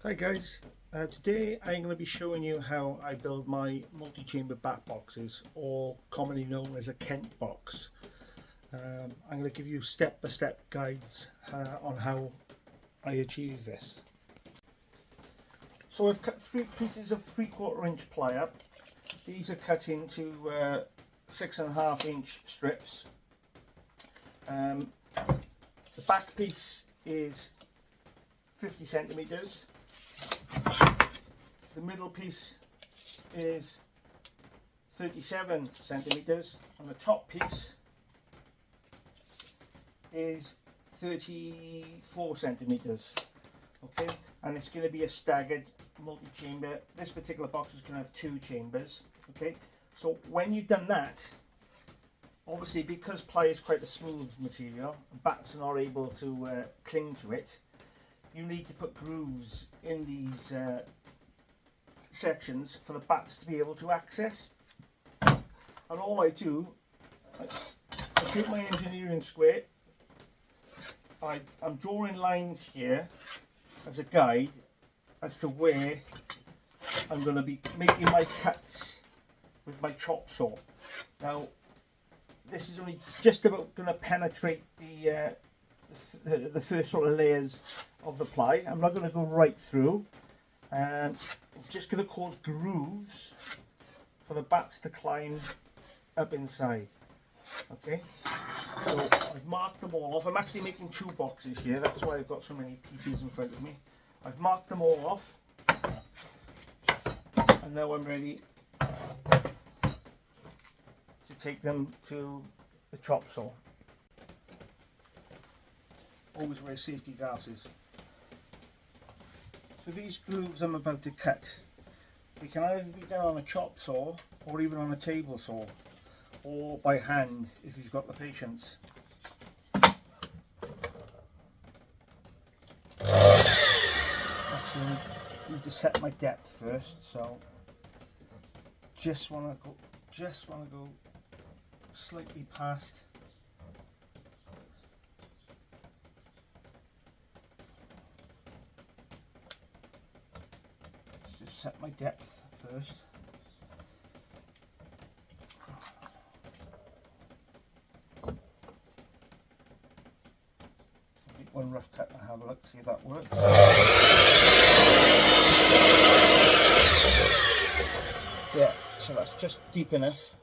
Hi guys, today I'm going to be showing you how I build my multi-chamber bat boxes, or commonly known as a Kent box. I'm going to give you step-by-step guides on how I achieve this. So I've cut 3 pieces of 3/4 inch plier. These are cut into 6.5 inch strips. The back piece is 50 centimeters. The middle piece is 37 centimeters, and the top piece is 34 centimeters. Okay, and it's going to be a staggered multi-chamber. This particular box is going to have 2 chambers. Okay, so when you've done that, obviously because ply is quite a smooth material, bats are not able to cling to it. You need to put grooves in these sections for the bats to be able to access. And all I do, I take my engineering square, I'm drawing lines here as a guide as to where I'm going to be making my cuts with my chop saw. Now, this is only just about going to penetrate the first sort of layers of the ply. I'm not going to go right through. I'm just going to cause grooves for the bats to climb up inside. Okay, so I've marked them all off. I'm actually making 2 boxes here, that's why I've got so many pieces in front of me. I've marked them all off, and now I'm ready to take them to the chop saw. Always wear safety glasses. So these grooves I'm about to cut, they can either be done on a chop saw or even on a table saw, or by hand if you've got the patience. Actually, I need to set my depth first, so just want to go slightly past. Just set my depth first. Make one rough cut and have a look, see if that works. Yeah, so that's just deep enough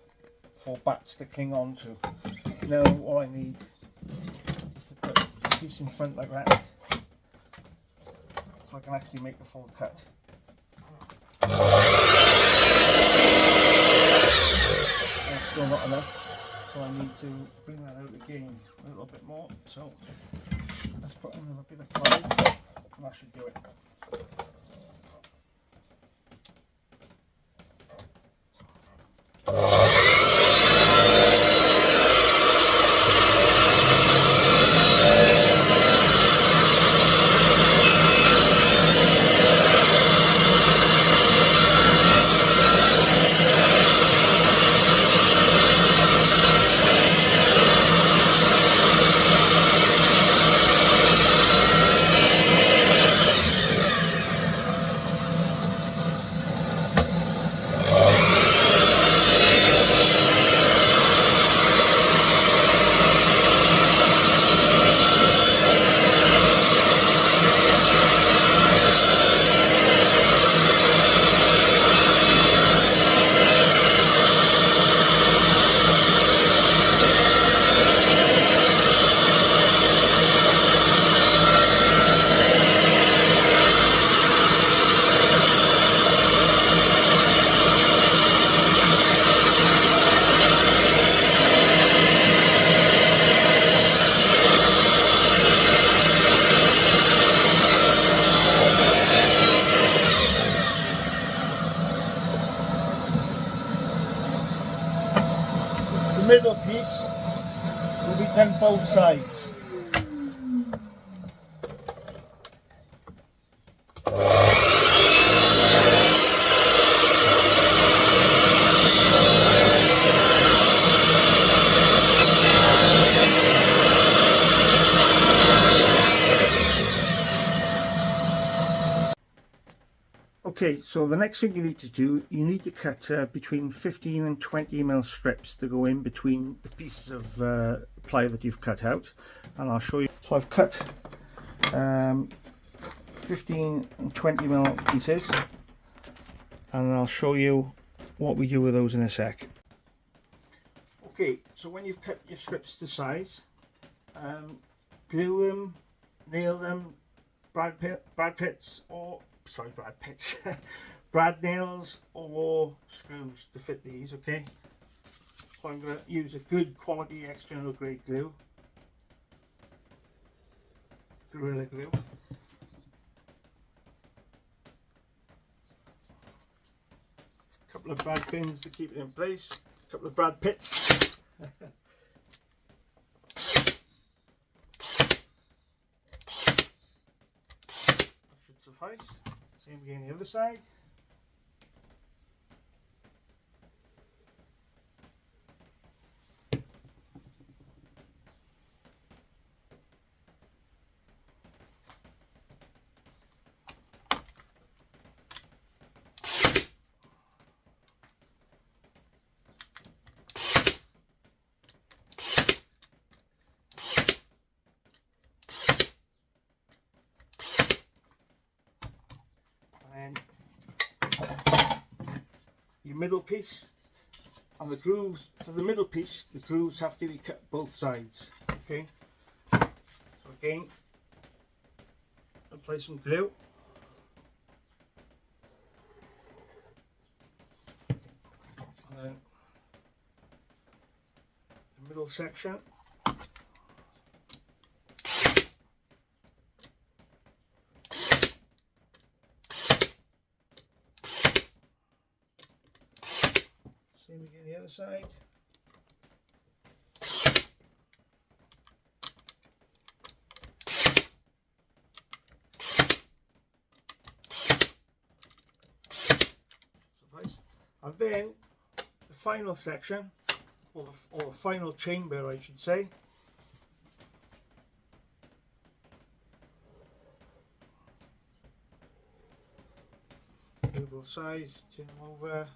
for bats to cling on to. Now all I need is to put a piece in front like that, so I can actually make a full cut. That's still not enough, so I need to bring that out again a little bit more. So let's put another bit of ply, and that should do it. The middle piece will be done both sides. Okay, so the next thing you need to do, you need to cut between 15 and 20 mm strips to go in between the pieces of ply that you've cut out, and I'll show you. So I've cut 15 and 20 mm pieces, and I'll show you what we do with those in a sec. Okay, so when you've cut your strips to size, glue them, nail them, brad nails or screws to fit these. Okay, so I'm going to use a good quality external grade glue, Gorilla Glue. A couple of brad pins to keep it in place, a couple of brad pits. Should suffice. Same again the other side. And your middle piece, and the grooves for the middle piece, the grooves have to be cut both sides. Okay, so again, apply some glue, and then the middle section. Same again the other side. Suffice. And then the final section, or the final chamber, I should say. Do both sides, turn them over.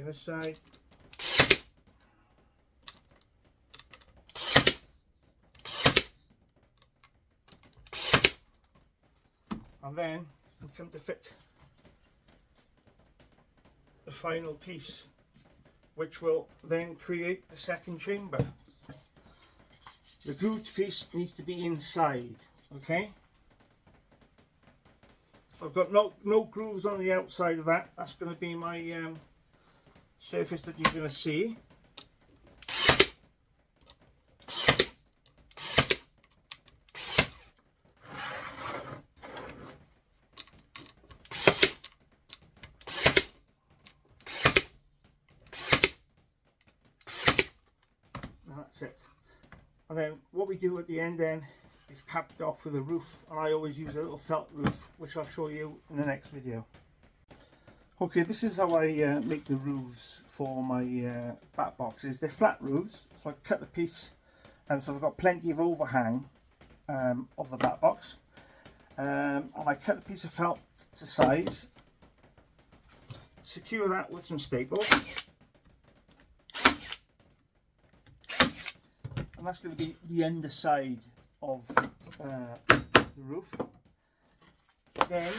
This side. And then we come to fit the final piece, which will then create the second chamber. The grooved piece needs to be inside. Okay, so I've got no grooves on the outside of that. That's going to be my surface that you're going to see. And that's it. And then what we do at the end then is cap it off with a roof, and I always use a little felt roof, which I'll show you in the next video. Okay, this is how I make the roofs for my back boxes. They're flat roofs, so I cut a piece, and so I've got plenty of overhang of the back box. And I cut a piece of felt to size, secure that with some staples, and that's going to be the underside of the roof. Then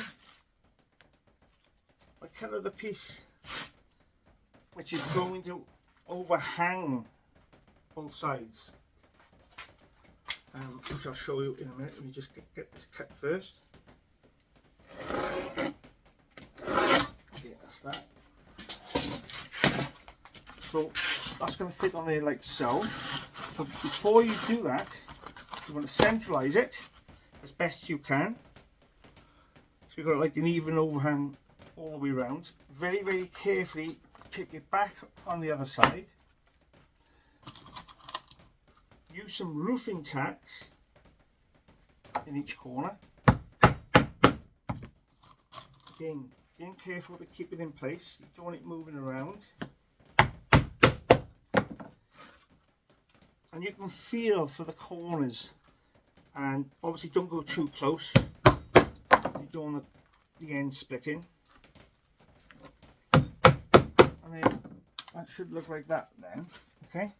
I cut out a piece which is going to overhang both sides, which I'll show you in a minute. Let me just get this cut first. Okay, that's that. So that's going to fit on there like so. So before you do that, you want to centralize it as best you can. So you've got like an even overhang all the way around. Very, very carefully take it back on the other side. Use some roofing tacks in each corner. Again, being careful to keep it in place. You don't want it moving around. And you can feel for the corners, and obviously don't go too close. You don't want the end splitting. And then that should look like that then, okay?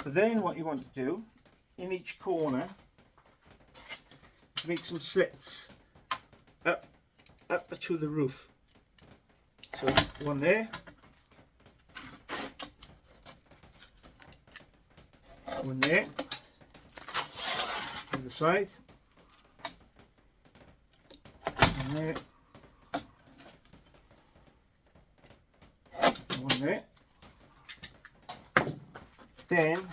So then what you want to do, in each corner, make some slits up to the roof. So one there, one there, on the side, one there, one there. Then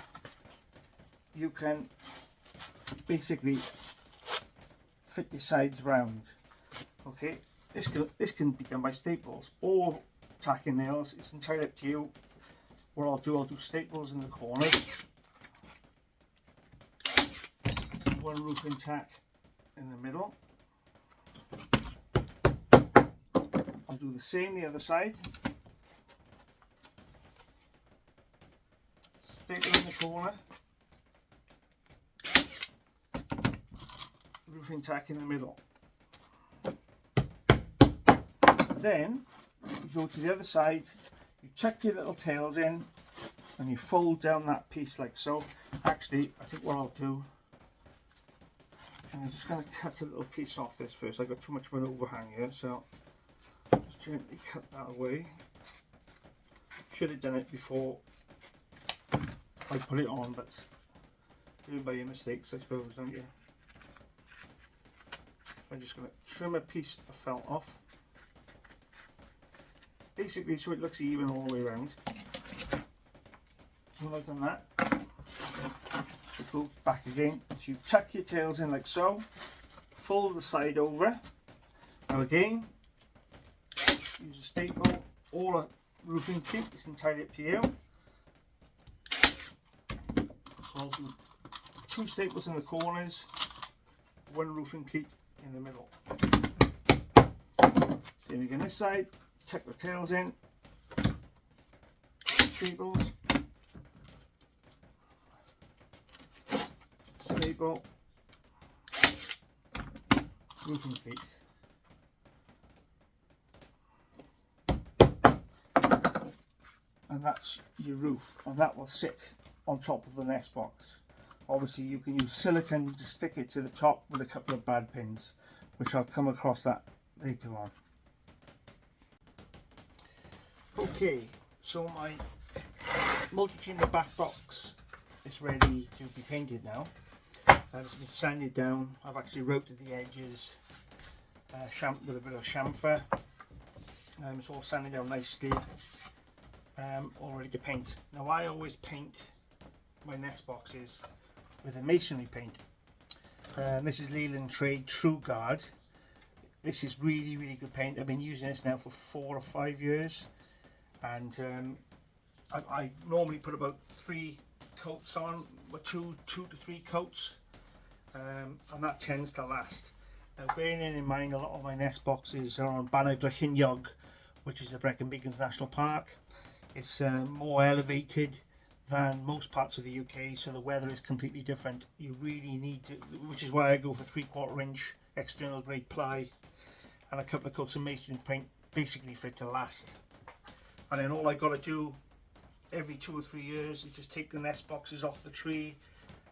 you can basically fit the sides round. Okay, this can be done by staples or tacking nails. It's entirely up to you. What I'll do staples in the corners, one roofing tack in the middle. I'll do the same the other side. Staple in the corner, roofing tack in the middle. Then you go to the other side, you tuck your little tails in and you fold down that piece like so. Actually, I think what I'll do, I'm just going to cut a little piece off this first. I got too much of an overhang here, so just gently cut that away. Should have done it before I put it on, but do by your mistakes, I suppose, don't you? I'm just going to trim a piece of felt off, basically so it looks even all the way around. So when I've done that, so go back again. So you tuck your tails in like so, fold the side over. Now again, use a staple or a roofing cleat, it's entirely up to you. So I'll do 2 staples in the corners, 1 roofing cleat in the middle. Same again this side, tuck the tails in, staples, staple, roofing cleat. And that's your roof, and that will sit on top of the nest box. Obviously you can use silicone to stick it to the top with a couple of brad pins, which I'll come across that later on. Okay, so my multi-chamber back box is ready to be painted now. It's been sanded down. I've actually routed the edges with a bit of chamfer. It's all sanded down nicely, all ready to paint. Now I always paint my nest boxes with a masonry paint. This is Leyland Trade True Guard. This is really good paint. I've been using this now for 4 or 5 years, and I normally put about 3 coats on, or 2 to 3 coats, and that tends to last. Now bearing in mind a lot of my nest boxes are on Banner Drychiniog, which is the Brecon Beacons National Park. It's more elevated than most parts of the UK, so the weather is completely different. You really need to, which is why I go for 3/4 inch external grade ply and a couple of coats of masonry paint, basically for it to last. And then all I got to do every 2 or 3 years is just take the nest boxes off the tree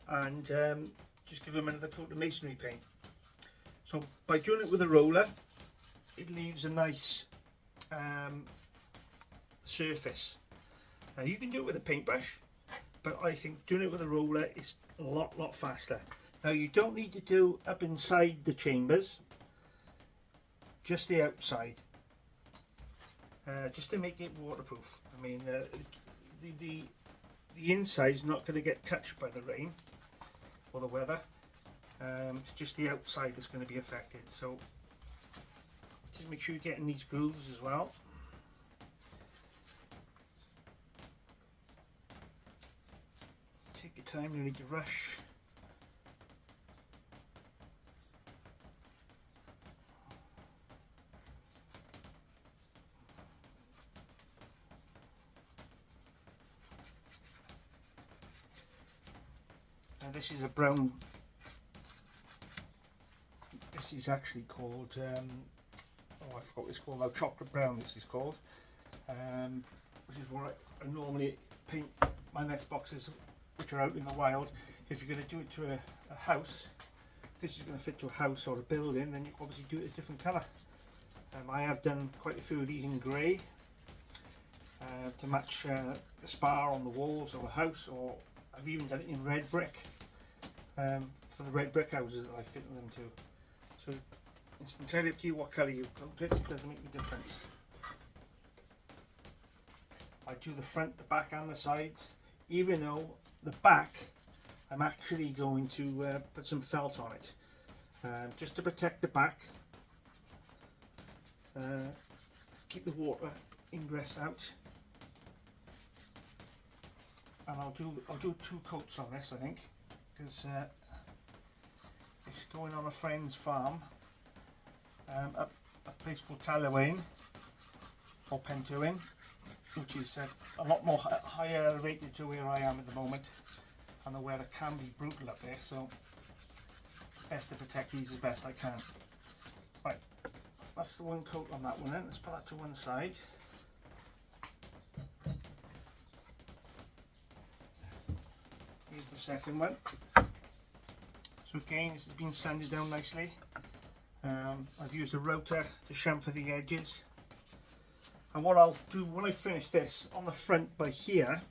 and just give them another coat of masonry paint. So by doing it with a roller, it leaves a nice surface. Now you can do it with a paintbrush, but I think doing it with a roller is a lot faster. Now you don't need to do up inside the chambers, just the outside, just to make it waterproof. I mean, the inside is not going to get touched by the rain or the weather. It's just the outside that's going to be affected. So just make sure you're getting these grooves as well. Take your time, no need to rush. This is a brown, this is actually called, oh I forgot what it's called now, chocolate brown this is called, which is what I normally paint my nest boxes which are out in the wild. If you're going to do it to a house, if this is going to fit to a house or a building, then you obviously do it a different colour. I have done quite a few of these in grey to match the spar on the walls of a house, or I've even done it in red brick for the red brick houses that I fit them to. So it's entirely up to you what colour you go to, it doesn't make any difference. I do the front, the back and the sides, even though the back I'm actually going to put some felt on it just to protect the back, keep the water ingress out. And I'll do 2 coats on this, I think, because it's going on a friend's farm up a place called Tallawain or Pentwyn, which is a lot more higher elevated to where I am at the moment, and the weather can be brutal up there, so it's best to protect these as best I can. Right, that's the 1 coat on that one then. Let's put that to one side. Here's the second one. So again, this has been sanded down nicely. I've used a rotor to chamfer the edges. And what I'll do when I finish this, on the front by here,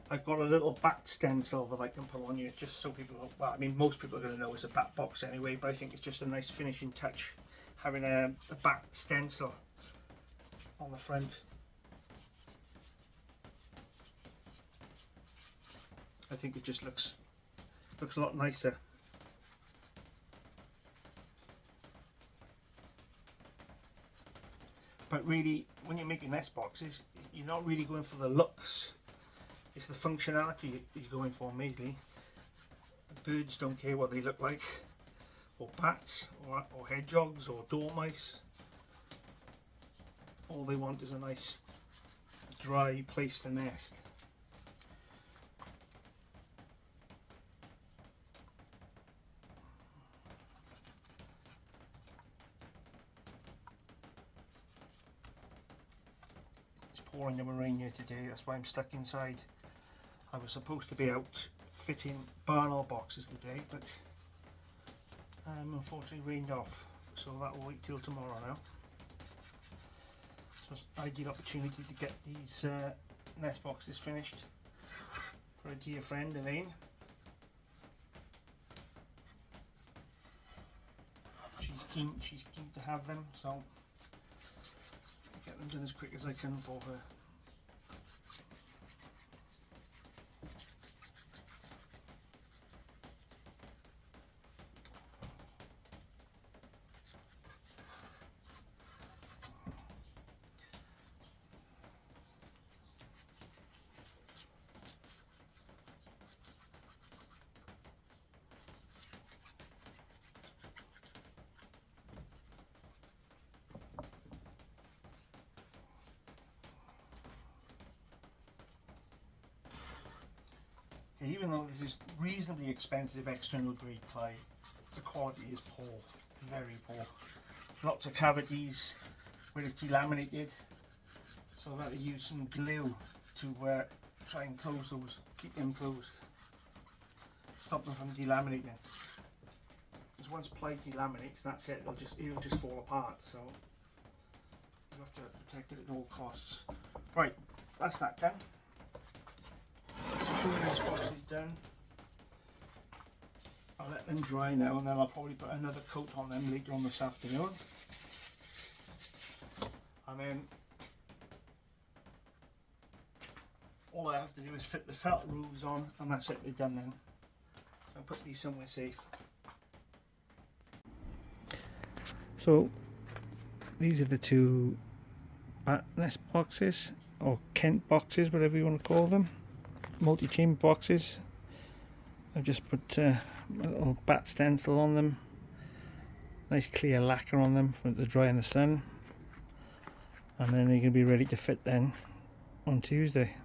I've got a little bat stencil that I can put on here, just so people, well, I mean most people are going to know it's a bat box anyway, but I think it's just a nice finishing touch having a bat stencil on the front. I think it just looks a lot nicer. But really, when you're making nest boxes, you're not really going for the looks. It's the functionality you're going for mainly. Birds don't care what they look like, or bats, or hedgehogs, or dormice. All they want is a nice, dry place to nest. Pouring the rain here today, that's why I'm stuck inside. I was supposed to be out fitting barn boxes today, but unfortunately rained off, so that will wait till tomorrow now. So it's an ideal opportunity to get these nest boxes finished for a dear friend, Elaine. She's keen to have them, so get them done as quick as I can for her. Even though this is reasonably expensive external grade ply, the quality is poor, very poor. Lots of cavities where it's delaminated, so I've had to use some glue to try and close those, keep them closed, stop them from delaminating. Because once ply delaminates, that's it, it'll just fall apart, so you have to protect it at all costs. Right, that's that done. This box is done. I'll let them dry now, and then I'll probably put another coat on them later on this afternoon. And then all I have to do is fit the felt roofs on, and that's it, they're done then. So I'll put these somewhere safe. So these are the 2 nest boxes, or Kent boxes, whatever you want to call them. Multi-chamber boxes. I've just put a little bat stencil on them, nice clear lacquer on them for it to dry in the sun, and then they're going to be ready to fit then on Tuesday.